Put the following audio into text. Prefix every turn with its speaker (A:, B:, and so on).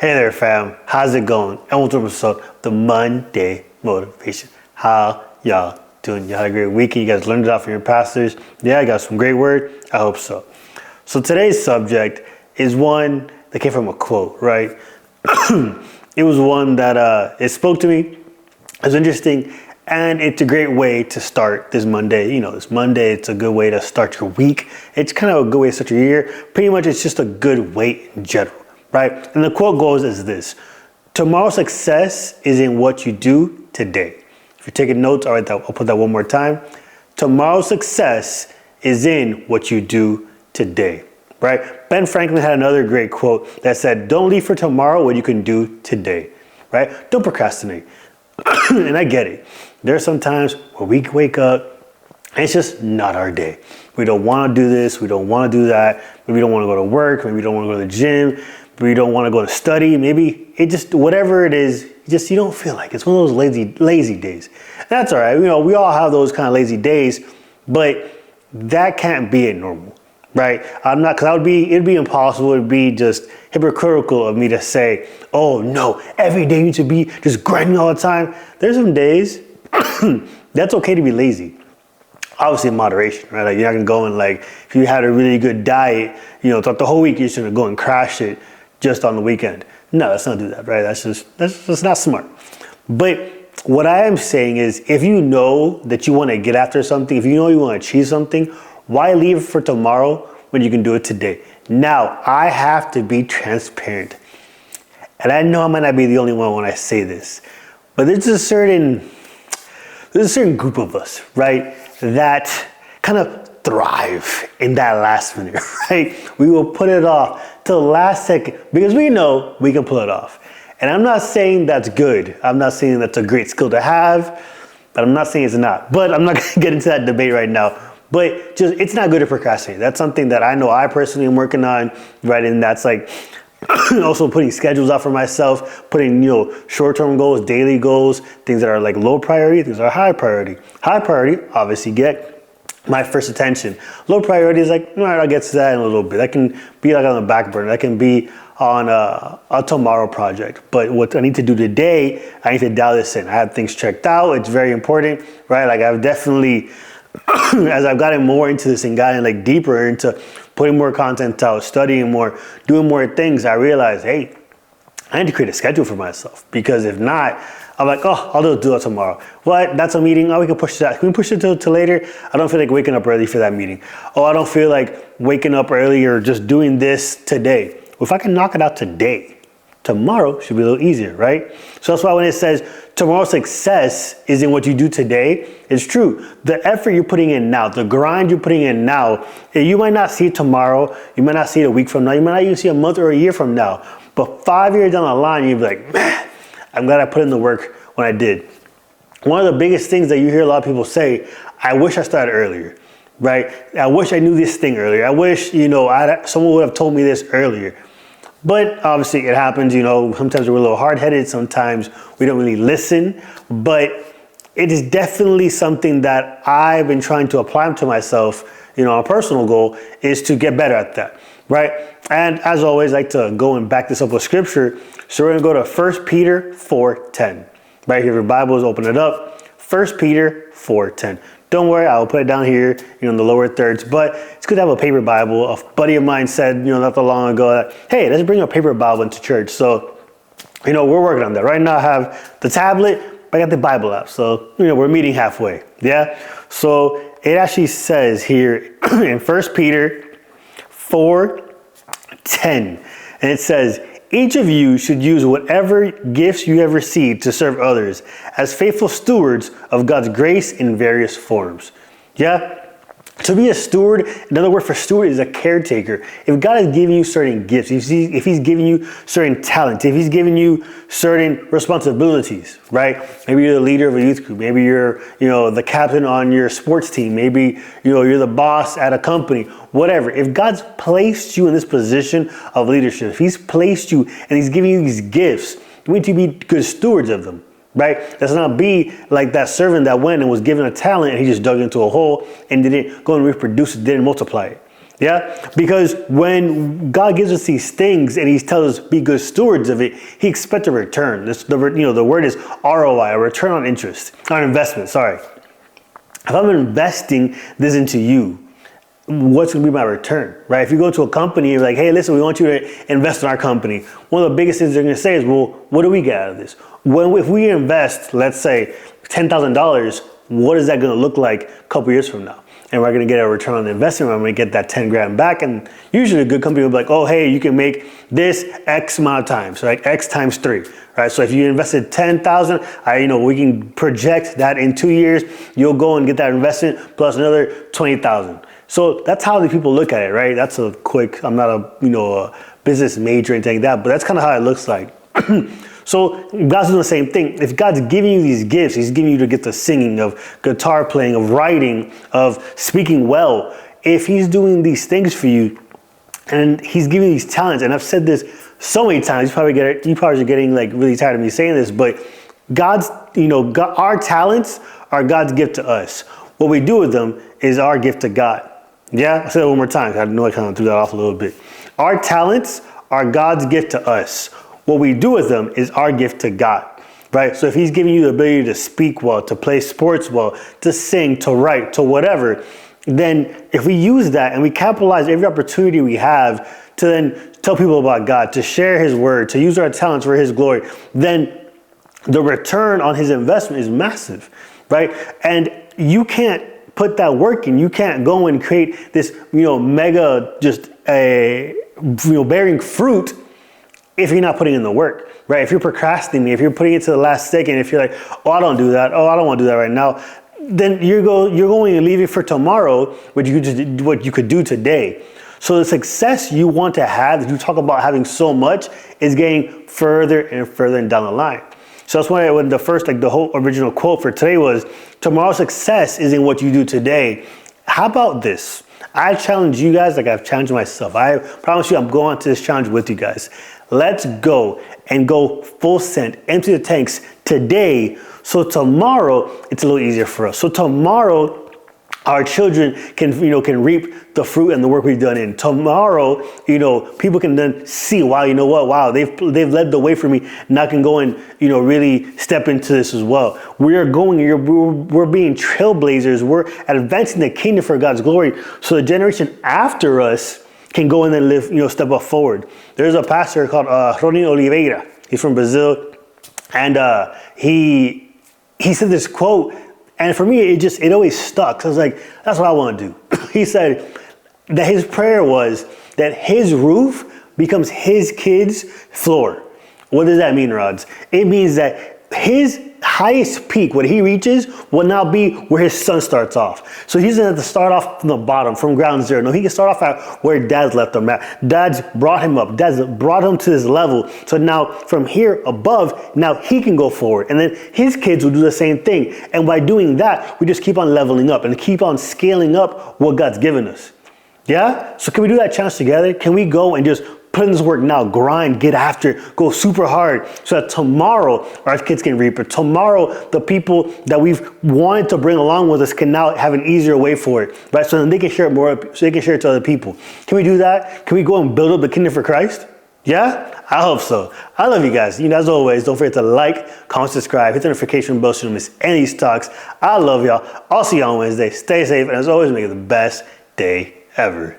A: Hey there, fam. How's it going? And welcome to the Monday Motivation. How y'all doing? Y'all had a great weekend. You guys learned it off from your pastors. Yeah, I got some great word. I hope so. So today's subject is one that came from a quote, right? It was one that it spoke to me. It was interesting. And it's a great way to start this Monday. You know, this Monday, it's a good way to start your week. It's kind of a good way to start your year. Pretty much, it's just a good way in general, right? And the quote goes as this: tomorrow's success is in what you do today. If you're taking notes, I'll put that one more time. Tomorrow's success is in what you do today, right? Ben Franklin had another great quote that said, don't leave for tomorrow what you can do today, right? Don't procrastinate. And I get it. There are some times where we wake up and it's just not our day. We don't want to do this. We don't want to do that. Maybe we don't want to go to work. Maybe we don't want to go to the gym. Maybe we don't want to go to study. Maybe it just, whatever it is, you don't feel like it. It's one of those lazy days. And that's all right. You know, we all have those kind of lazy days, but that can't be a normal, right? Because it'd be impossible. It'd be just hypocritical of me to say, oh no, every day you should be just grinding all the time. There's some days that's okay to be lazy. Obviously in moderation, right? Like you're not gonna go and like, if you had a really good diet, you know, throughout the whole week, you're just gonna go and crash it just on the weekend. No, let's not do that, right? That's just not smart. But what I am saying is, if you know that you wanna get after something, if you know you wanna achieve something, why leave it for tomorrow when you can do it today? Now, I have to be transparent. And I know I might not be the only one when I say this, but there's a certain group of us, right, that kind of thrive in that last minute, right? We will put it off till the last second because we know we can pull it off. And I'm not saying that's good. I'm not saying that's a great skill to have, but I'm not saying it's not. But I'm not going to get into that debate right now. But just, it's not good to procrastinate. That's something that I know I personally am working on, right? And that's like also putting schedules out for myself, putting, you know, short-term goals, daily goals, things that are like low priority, things that are high priority. High priority, obviously, get my first attention. Low priority is like, all right, I'll get to that in a little bit. That can be like on the back burner. That can be on a tomorrow project. But what I need to do today, I need to dial this in. I have things checked out. It's very important, right? Like I've definitely, as I've gotten more into this and gotten like deeper into putting more content out, studying more, doing more things, I realized, hey, I need to create a schedule for myself, because if not, I'm like, oh, I'll do it tomorrow. What? That's a meeting. Oh, we can push that. Can we push it till later? I don't feel like waking up early for that meeting. Oh, I don't feel like waking up early or just doing this today. Well, if I can knock it out today, tomorrow should be a little easier, right? So that's why when it says tomorrow's success is in what you do today, it's true. The effort you're putting in now, the grind you're putting in now, you might not see it tomorrow, you might not see it a week from now, you might not even see a month or a year from now, but 5 years down the line, you'll be like, man, I'm glad I put in the work when I did. One of the biggest things that you hear a lot of people say, I wish I started earlier, right? I wish I knew this thing earlier. I wish, you know, someone would have told me this earlier. But obviously it happens, you know, sometimes we're a little hard-headed, sometimes we don't really listen, but it is definitely something that I've been trying to apply to myself, you know, a personal goal is to get better at that, right? And as always, I like to go and back this up with scripture. So we're gonna go to 1 Peter 4:10. Right here, if your Bibles, open it up. 1 Peter 4:10. Don't worry, I'll put it down here, you know, in the lower thirds, but it's good to have a paper Bible. A buddy of mine said, you know, not that long ago, that, hey, let's bring a paper Bible into church. So, you know, we're working on that. Right now I have the tablet, but I got the Bible app. So, you know, we're meeting halfway, yeah? So it actually says here in 1 Peter 4:10, and it says, each of you should use whatever gifts you have received to serve others as faithful stewards of God's grace in various forms. Yeah? To be a steward, another word for steward is a caretaker. If God has given you certain gifts, if he's giving you certain talents, if he's giving you certain responsibilities, right? Maybe you're the leader of a youth group. Maybe you're, you know, the captain on your sports team. Maybe, you know, you're the boss at a company, whatever. If God's placed you in this position of leadership, if he's placed you and he's giving you these gifts, you need to be good stewards of them. Right? Let's not be like that servant that went and was given a talent and he just dug into a hole and didn't go and reproduce it, didn't multiply it. Yeah, because when God gives us these things and He tells us be good stewards of it, He expects a return. The word is ROI, a return on interest, on investment. Sorry, if I'm investing this into you, what's going to be my return, right? If you go to a company and you're like, hey, listen, we want you to invest in our company. One of the biggest things they're going to say is, well, what do we get out of this? If we invest, let's say $10,000, what is that going to look like a couple years from now? And we're going to get a return on the investment. I'm going to get that 10 grand back. And usually a good company will be like, oh, hey, you can make this X amount of times, right? X times 3, right? So if you invested 10,000, we can project that in 2 years, you'll go and get that investment plus another 20,000. So that's how the people look at it, right? That's a quick, I'm not a business major or anything like that, but that's kind of how it looks like. So God's doing the same thing. If God's giving you these gifts, He's giving you to get the singing, of guitar playing, of writing, of speaking well. If He's doing these things for you and He's giving you these talents, and I've said this so many times, you probably are getting like really tired of me saying this, but our talents are God's gift to us. What we do with them is our gift to God. Yeah, I'll say that one more time. I know I kind of threw that off a little bit. Our talents are God's gift to us. What we do with them is our gift to God, right? So if He's giving you the ability to speak well, to play sports well, to sing, to write, to whatever, then if we use that and we capitalize every opportunity we have to then tell people about God, to share His word, to use our talents for His glory, then the return on His investment is massive, right? And you can't put that work in. You can't go and create this, mega bearing fruit if you're not putting in the work, right? If you're procrastinating, if you're putting it to the last second, if you're like, oh, I don't do that. Oh, I don't want to do that right now. Then you're going to leave it for tomorrow, what you could do today. So the success you want to have, that you talk about having so much, is getting further and further down the line. So that's why when the whole original quote for today was, tomorrow's success is in what you do today. How about this? I challenge you guys like I've challenged myself. I promise you I'm going to this challenge with you guys. Let's go and go full send, empty the tanks today, so tomorrow it's a little easier for us. So tomorrow our children can reap the fruit and the work we've done in. Tomorrow, people can then see, wow, they've led the way for me. Now I can go and, really step into this as well. We're being trailblazers. We're advancing the kingdom for God's glory. So the generation after us can go and then live, step up forward. There's a pastor called Rony Oliveira. He's from Brazil. And he said this quote, and for me, it always stuck. So I was like, that's what I want to do. He said that his prayer was that his roof becomes his kids' floor. What does that mean, Rods? It means that his highest peak, what he reaches, will now be where his son starts off. So he doesn't have to start off from the bottom, from ground zero. No, he can start off at where Dad's left him at. Dad's brought him up. Dad's brought him to this level. So now from here above, now he can go forward. And then his kids will do the same thing. And by doing that, we just keep on leveling up and keep on scaling up what God's given us. Yeah? So can we do that challenge together? Can we go and just put in this work now, grind, get after it, go super hard, so that tomorrow our kids can reap it. Tomorrow, the people that we've wanted to bring along with us can now have an easier way for it, right? So then they can share it more, so they can share it to other people. Can we do that? Can we go and build up the kingdom for Christ? Yeah? I hope so. I love you guys. As always, don't forget to like, comment, subscribe, hit the notification bell so you don't miss any of these talks. I love y'all. I'll see you on Wednesday. Stay safe, and as always, make it the best day ever.